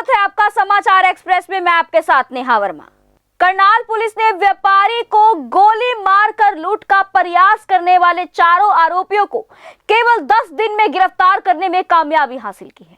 स्वागत है आपका समाचार एक्सप्रेस में। मैं आपके साथ नेहा वर्मा। करनाल पुलिस ने व्यापारी को गोली मारकर लूट का प्रयास करने वाले चारों आरोपियों को केवल 10 दिन में गिरफ्तार करने में कामयाबी हासिल की है।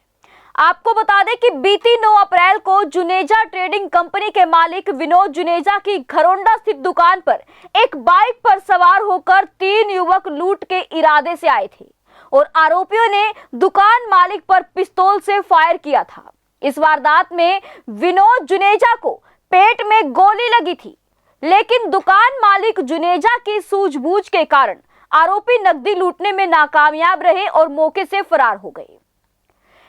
आपको बता दें कि बीती 9 अप्रैल को जुनेजा ट्रेडिंग कंपनी के मालिक विनोद जुनेजा की घरोंडा स्थित दुकान पर एक बाइक पर सवार होकर 3 युवक लूट के इरादे से आए थे और आरोपियों ने दुकान मालिक पर पिस्तौल से फायर किया था। इस वारदात में विनोद जुनेजा को पेट में गोली लगी थी, लेकिन दुकान मालिक जुनेजा की सूझबूझ के कारण आरोपी नकदी लूटने में नाकामयाब रहे और मौके से फरार हो गए।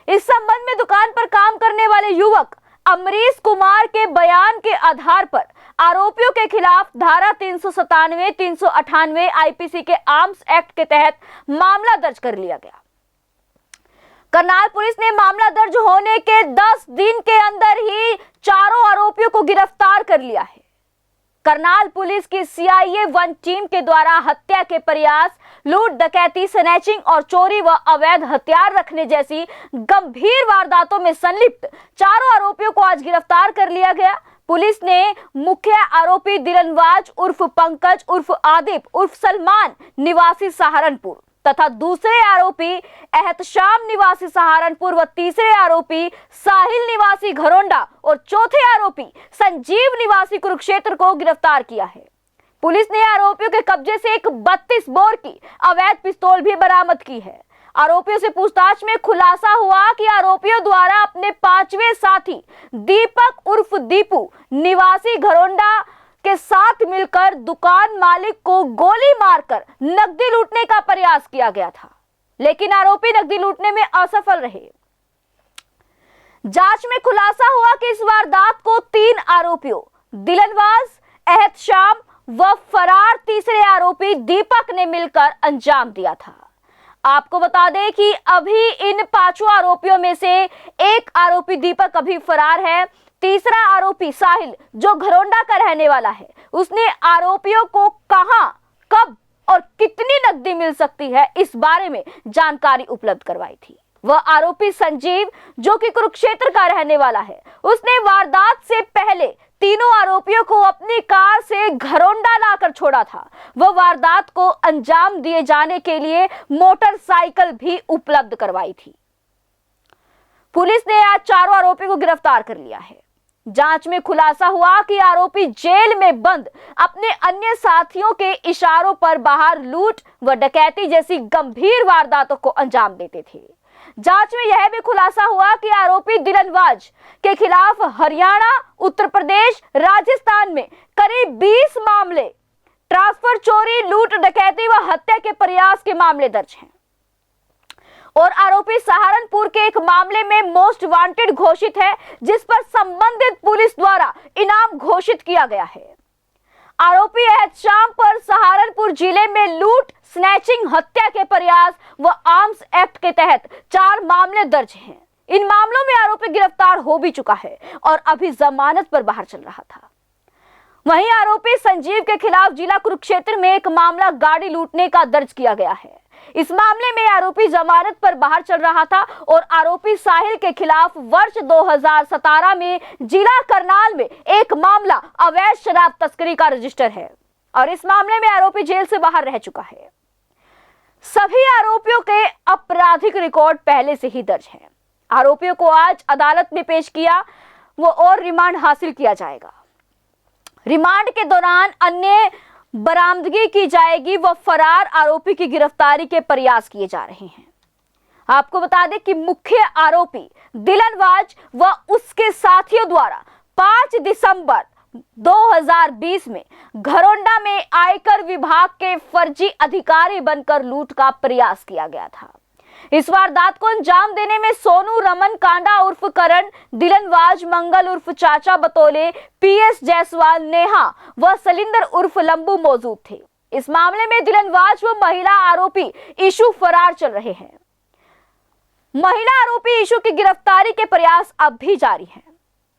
इस संबंध में दुकान पर काम करने वाले युवक अमरीश कुमार के बयान के आधार पर आरोपियों के खिलाफ धारा 397, 398 आईपीसी के आर्म्स एक्ट के तहत मामला दर्ज कर लिया गया। करनाल पुलिस ने मामला दर्ज होने के 10 दिन के अंदर ही चारों आरोपियों को गिरफ्तार कर लिया है। करनाल पुलिस की सीआईए 1 टीम के द्वारा हत्या के प्रयास, लूट, डकैती, स्नैचिंग और चोरी व अवैध हथियार रखने जैसी गंभीर वारदातों में संलिप्त चारों आरोपियों को आज गिरफ्तार कर लिया गया। पुलिस ने मुख्य आरोपी दिलनवाज उर्फ पंकज उर्फ आदिप उर्फ सलमान निवासी सहारनपुर तथा दूसरे आरोपी एहतशाम निवासी सहारनपुर व तीसरे आरोपी साहिल निवासी घरोंडा और चौथे आरोपी संजीव निवासी कुरुक्षेत्र को गिरफ्तार किया है। पुलिस ने आरोपियों के कब्जे से एक 32 बोर की अवैध पिस्तौल भी बरामद की है। आरोपियों से पूछताछ में खुलासा हुआ कि आरोपियों द्वारा अपने 5वें साथी दीपक उर्फ दीपू निवासी घरोंडा के साथ मिलकर दुकान मालिक को गोली मारकर नकदी लूटने का प्रयास किया गया था, लेकिन आरोपी नकदी लूटने में असफल रहे। जांच में खुलासा हुआ कि इस वारदात को 3 आरोपियों दिलनवाज, एहतशाम व फरार तीसरे आरोपी दीपक ने मिलकर अंजाम दिया था। आपको बता दें कि अभी इन 5 आरोपियों में से एक आरोपी दीपक अभी फरार है। तीसरा आरोपी साहिल, जो घरोंडा का रहने वाला है, उसने आरोपियों को कहां, कब और कितनी नकदी मिल सकती है इस बारे में जानकारी उपलब्ध करवाई थी। वह आरोपी संजीव, जो कि कुरुक्षेत्र का रहने वाला है, उसने वारदात से पहले तीनों आरोपियों को अपनी कार से घरोंडा लाकर छोड़ा था। वह वारदात को अंजाम दिए जाने के लिए मोटरसाइकिल भी उपलब्ध करवाई थी। पुलिस ने आज चारों आरोपियों को गिरफ्तार कर लिया है। जांच में खुलासा हुआ कि आरोपी जेल में बंद अपने अन्य साथियों के इशारों पर बाहर लूट व डकैती जैसी गंभीर वारदातों को अंजाम देते थे। जांच में यह भी खुलासा हुआ कि आरोपी दिलनवाज के खिलाफ हरियाणा, उत्तर प्रदेश, राजस्थान में करीब 20 मामले ट्रांसफर, चोरी, लूट, डकैती व हत्या के प्रयास के मामले दर्ज हैं और आरोपी सहारनपुर के एक मामले में मोस्ट वांटेड घोषित है, जिस पर संबंधित पुलिस द्वारा इनाम घोषित किया गया है। आरोपी एहतशाम पर सहारनपुर जिले में लूट, स्नैचिंग, हत्या के प्रयास व आर्म्स एक्ट के तहत 4 मामले दर्ज हैं। इन मामलों में आरोपी गिरफ्तार हो भी चुका है और अभी जमानत पर बाहर चल रहा था। वहीं आरोपी संजीव के खिलाफ जिला कुरुक्षेत्र में एक मामला गाड़ी लूटने का दर्ज किया गया है। इस मामले में आरोपी जमानत पर बाहर चल रहा था और आरोपी साहिल के खिलाफ वर्ष 2017 में जिला करनाल में एक मामला अवैध शराब तस्करी का रजिस्टर है और इस मामले में आरोपी जेल से बाहर रह चुका है। सभी आरोपियों के आपराधिक रिकॉर्ड पहले से ही दर्ज है। आरोपियों को आज अदालत में पेश किया वो और रिमांड हासिल किया जाएगा। रिमांड के दौरान अन्य बरामदगी की जाएगी व फरार आरोपी की गिरफ्तारी के प्रयास किए जा रहे हैं। आपको बता दें कि मुख्य आरोपी दिलनवाज व उसके साथियों द्वारा 5 दिसंबर 2020 में घरोंडा में आयकर विभाग के फर्जी अधिकारी बनकर लूट का प्रयास किया गया था। इस वारदात को अंजाम देने में सोनू रमन कांडा उर्फ करण, दिलनवाज मंगल उर्फ चाचा बतौले, पीएस जायसवाल, नेहा व सलिंदर उर्फ लंबू मौजूद थे। इस मामले में दिलनवाज व महिला आरोपी ईशु फरार चल रहे हैं। महिला आरोपी ईशु की गिरफ्तारी के प्रयास अब भी जारी हैं।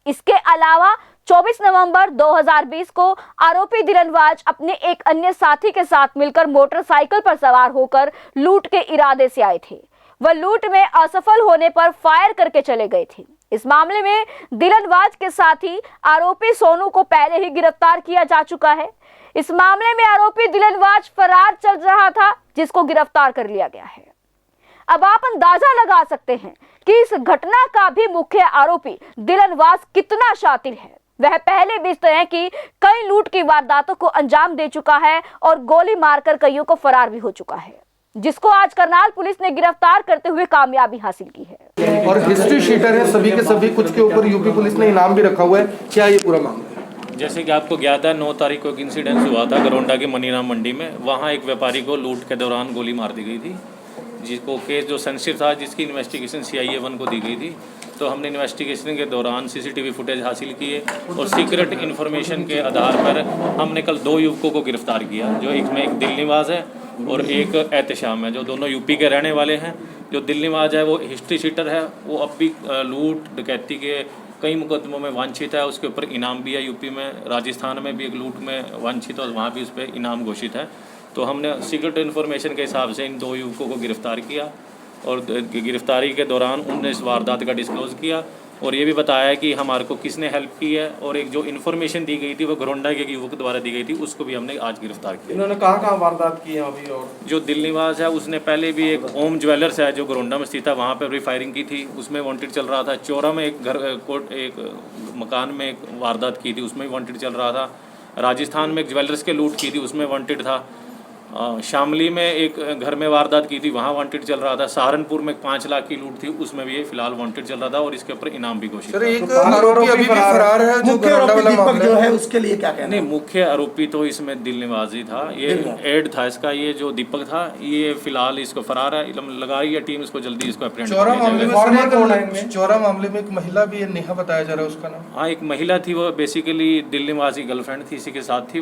इसके अलावा 24 नवंबर 2020 को आरोपी दिलनवाज अपने एक अन्य साथी के साथ मिलकर मोटरसाइकिल पर सवार होकर लूट के इरादे से आए थे। वह लूट में असफल होने पर फायर करके चले गए थे। इस मामले में दिलनवाज के साथी आरोपी सोनू को पहले ही गिरफ्तार किया जा चुका है। इस मामले में आरोपी दिलनवाज फरार चल रहा था, जिसको गिरफ्तार कर लिया गया है। अब आप अंदाजा लगा सकते हैं कि इस घटना का भी मुख्य आरोपी दिलनवाज कितना शातिर है। वह पहले भी इस तरह की कई लूट की वारदातों को अंजाम दे चुका है और गोली मारकर कईयों को फरार भी हो चुका है, जिसको आज करनाल पुलिस ने गिरफ्तार करते हुए कामयाबी हासिल की है। और हिस्ट्री शीटर है सभी के सभी, कुछ के ऊपर यूपी पुलिस ने इनाम भी रखा हुआ है। क्या ये पूरा मामला? जैसे कि आपको ज्ञात है 9 तारीख को एक इंसिडेंस हुआ था गरोंडा की मनीराम मंडी में। वहाँ एक व्यापारी को लूट के दौरान गोली मार दी गई थी, जिसको केस जो सेंसिटिव था, जिसकी इन्वेस्टिगेशन CIA 1 को दी गई थी। तो हमने इन्वेस्टिगेशन के दौरान CCTV फुटेज हासिल किए और सीक्रेट इन्फॉर्मेशन के आधार पर हमने कल 2 युवकों को गिरफ्तार किया, जो एक में एक दिलनिवाज है और एक एहतशाम है, जो दोनों यूपी के रहने वाले हैं। जो दिलनिवाज है वो हिस्ट्री शीटर है, वो अब भी लूट डकैती के कई मुकदमों में वांछित है। उसके ऊपर इनाम भी है। यूपी में, राजस्थान में भी एक लूट में वांछित है और वहाँ भी उस पर इनाम घोषित है। तो हमने सीक्रेट इन्फॉर्मेशन के हिसाब से इन 2 युवकों को गिरफ्तार किया और गिरफ्तारी के दौरान उन्होंने इस वारदात का डिस्क्लोज़ किया और ये भी बताया कि हमारे को किसने हेल्प की है। और एक जो इन्फॉर्मेशन दी गई थी वो गरोंडा के युवक द्वारा दी गई थी, उसको भी हमने आज गिरफ्तार किया। इन्होंने कहाँ वारदात की है अभी? और जो दिलनिवाज है उसने पहले भी एक ओम ज्वेलर्स है जो गरोंडा में स्थित है, वहाँ पर भी फायरिंग की थी, उसमें वांटेड चल रहा था। चौरा में एक मकान में एक वारदात की थी, उसमें भी वांटेड चल रहा था। राजस्थान में एक ज्वेलर्स के लूट की थी, उसमें वांटेड था। शामली में एक घर में वारदात की थी, वहाँ वांटेड चल रहा था। सहारनपुर में 5 लाख की लूट थी, उसमें भी ये फिलहाल वांटेड चल रहा था और इसके ऊपर इनाम भी घोषित है। एक आरोपी अभी भी फरार है, जो गरोंडा वाला मामला जो है उसके लिए क्या कहना? नहीं, मुख्य आरोपी तो इसमें दिलनिवाज ही था। ये एड था इसका, ये जो दीपक था, ये फिलहाल इसको फरार है। लगाई है टीम, इसको जल्दी इसको अप्रेंड। चौरा मामले में एक महिला भी है, नेहा बताया जा रहा है उसका नाम। हाँ, एक महिला थी, वो बेसिकली दिलनिवाज की गर्लफ्रेंड थी, इसी के साथ थी।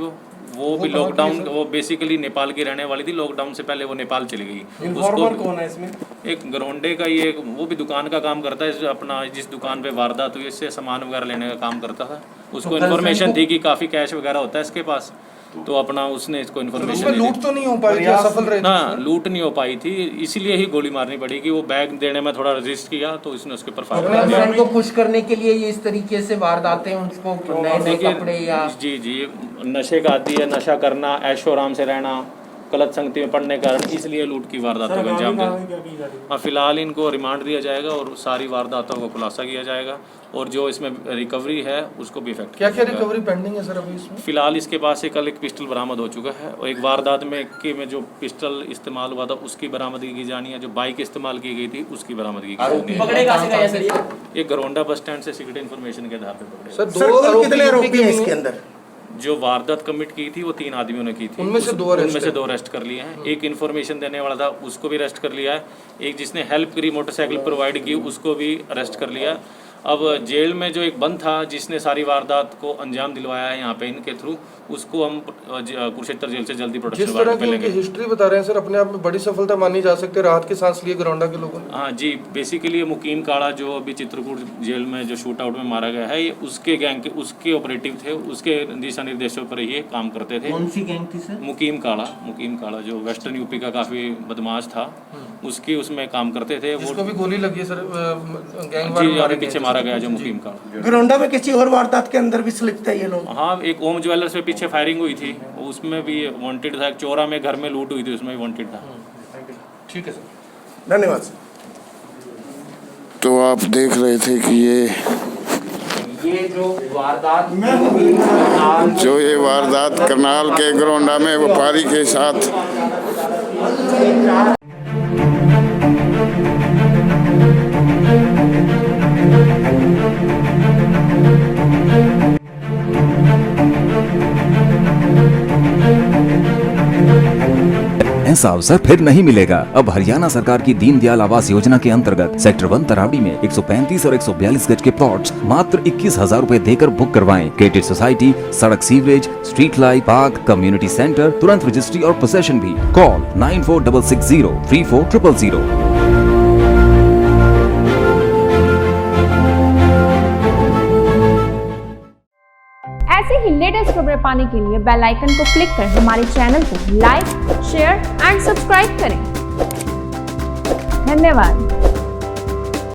वो भी लॉकडाउन, वो बेसिकली नेपाल की रहने वाली थी। लॉकडाउन से पहले वो नेपाल चली गई। उसको कौन है इसमें? एक गरोंडे का, ये वो भी दुकान का काम करता है। अपना जिस दुकान पे वारदात हुई इससे सामान वगैरह लेने का काम करता था। उसको इन्फॉर्मेशन थी कि काफ़ी कैश वगैरह होता है इसके पास, तो अपना उसने इसको इन्फॉर्मेशन। लूट तो नहीं हो पाई थी, सफल रही? ना, लूट नहीं हो पाई थी, इसीलिए ही गोली मारनी पड़ी कि वो बैग देने में थोड़ा रेजिस्ट किया, तो इसने उसके ऊपर फायर कर दिया। को खुश करने के लिए ये इस तरीके से वारदातें उसको नए कपड़े या जी नशे का आदी है, नशा करना, ऐशो आराम से रहना, गलत संगति में पड़ने के कारण इसलिए लूट की वारदातों को अंजाम दिया। फिलहाल इनको रिमांड दिया जाएगा और सारी वारदातों को खुलासा किया जाएगा और जो इसमें रिकवरी है उसको भी इफेक्ट। क्या रिकवरी पेंडिंग है सर अभी इसमें? फिलहाल इसके पास कल एक पिस्टल बरामद हो चुका है और एक वारदात में जो पिस्टल इस्तेमाल हुआ था उसकी बरामदगी की जानी है। जो बाइक इस्तेमाल की गई थी उसकी बरामदगी की जानी है। ये गरोंडा बस स्टैंड से सीक्रेट इन्फॉर्मेशन के आधार पर पकड़े। सर, 2 आरोपी हैं इसके अंदर। जो वारदात कमिट की थी वो 3 आदमियों ने की थी, उनमें से 2 अरेस्ट कर लिए हैं। एक इन्फॉर्मेशन देने वाला था, उसको भी अरेस्ट कर लिया है। एक जिसने हेल्प करी, मोटरसाइकिल प्रोवाइड की, उसको भी अरेस्ट कर लिया। अब जेल में जो एक बंद था जिसने सारी वारदात को अंजाम दिलवाया है यहाँ पे इनके थ्रू, उसको हम कुरुक्षेत्र जेल से जल्दी प्रोडक्शन वारंट पे लेंगे। हिस्ट्री बता रहे हैं सर, अपने आप में बड़ी सफलता मानी जा सकती है, राहत की सांस लिए गरोंडा के लोगों ने। हाँ जी, बेसिकली मुकीम काड़ा जो अभी चित्रकूट जेल में जो शूट आउट में मारा गया है, ये उसके गैंग के उसके ऑपरेटिव थे, उसके दिशा निर्देशों पर ये काम करते थे। कौन सी गैंग थी सर? मुकीम काड़ा जो वेस्टर्न यूपी का काफी बदमाश था, उसकी उसमें काम करते थे। वो भी गोली लगी सर, गैंग वाले पीछे मारा गया जो मुकीम काड़ा। गरोंडा में किसी और वारदात के अंदर भी स्लिप थे ये लोग? हाँ, एक ओम ज्वेलर्स पे पीछे फायरिंग हुई थी, उसमें भी वांटेड था। एक चौरा में घर में लूट हुई थी, उसमें भी वांटेड था। ठीक है सर, धन्यवाद सर। तो आप देख रहे थे कि ये जो वारदात करनाल के गरोंडा में व्यापारी के साथ ऐसा अवसर फिर नहीं मिलेगा। अब हरियाणा सरकार की दीनदयाल आवास योजना के अंतर्गत सेक्टर 1 तरावड़ी में 135 और 142 गज के प्लॉट्स मात्र 21,000 रुपए देकर बुक करवाएं। क्रेडिट सोसाइटी, सड़क, sewerage, street light, park, community centre, तुरंत रजिस्ट्री और पोसेशन भी। कॉल 9466034000। ऐसे ही लेटेस्ट खबरें पाने के लिए बेल आइकन को क्लिक कर हमारे चैनल को लाइक, शेयर एंड सब्सक्राइब करें। धन्यवाद। धन्यवाद।